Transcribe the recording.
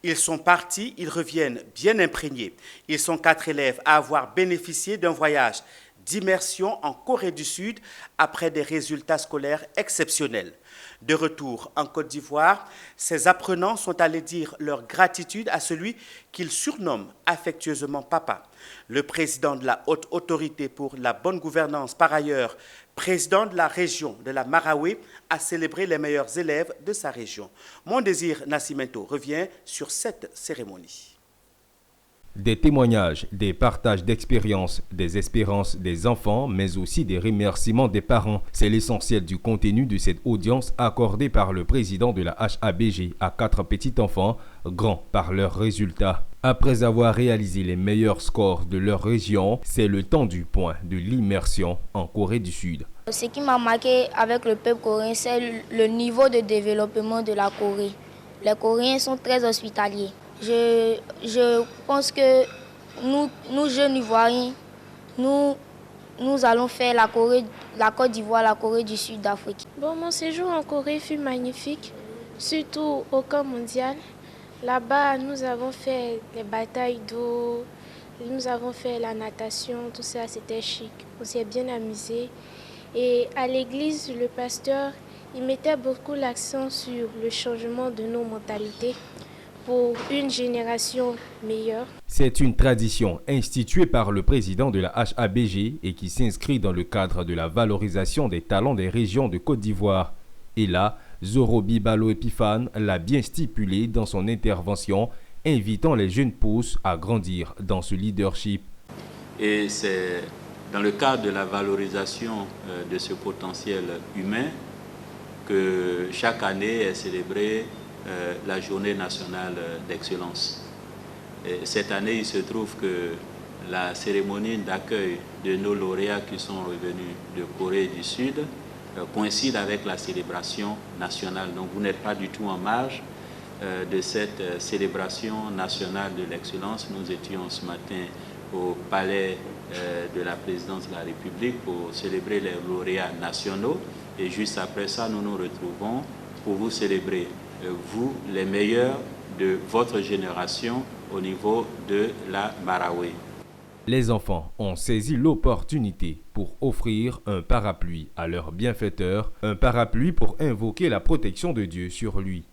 Ils sont partis, ils reviennent bien imprégnés. Ils sont 4 élèves à avoir bénéficié d'un voyage d'immersion en Corée du Sud après des résultats scolaires exceptionnels. De retour en Côte d'Ivoire, ces apprenants sont allés dire leur gratitude à celui qu'ils surnomment affectueusement Papa. Le président de la Haute Autorité pour la bonne gouvernance, par ailleurs président de la région de la Marawe, a célébré les meilleurs élèves de sa région. Mon désir Nascimento revient sur cette cérémonie. Des témoignages, des partages d'expériences, des espérances des enfants, mais aussi des remerciements des parents. C'est l'essentiel du contenu de cette audience accordée par le président de la HABG à 4 petits-enfants, grands par leurs résultats. Après avoir réalisé les meilleurs scores de leur région, c'est le temps du point de l'immersion en Corée du Sud. Ce qui m'a marqué avec le peuple coréen, c'est le niveau de développement de la Corée. Les Coréens sont très hospitaliers. Je pense que nous jeunes Ivoiriens, nous allons faire la Côte d'Ivoire, la Corée du Sud d'Afrique. Bon, mon séjour en Corée fut magnifique, surtout au camp mondial. Là-bas, nous avons fait les batailles d'eau, nous avons fait la natation, tout ça, c'était chic. On s'est bien amusé. Et à l'église, le pasteur, il mettait beaucoup l'accent sur le changement de nos mentalités pour une génération meilleure. C'est une tradition instituée par le président de la HABG et qui s'inscrit dans le cadre de la valorisation des talents des régions de Côte d'Ivoire. Et là, Zorobi Balo Epiphane l'a bien stipulé dans son intervention, invitant les jeunes pousses à grandir dans ce leadership. Et c'est dans le cadre de la valorisation de ce potentiel humain que chaque année est célébrée la journée nationale d'excellence. Cette année, il se trouve que la cérémonie d'accueil de nos lauréats qui sont revenus de Corée du Sud coïncide avec la célébration nationale. Donc vous n'êtes pas du tout en marge de cette célébration nationale de l'excellence. Nous étions ce matin au palais de la présidence de la République pour célébrer les lauréats nationaux. Et juste après ça, nous nous retrouvons pour vous célébrer, vous, les meilleurs de votre génération au niveau de la Marawe. Les enfants ont saisi l'opportunité pour offrir un parapluie à leur bienfaiteur, un parapluie pour invoquer la protection de Dieu sur lui.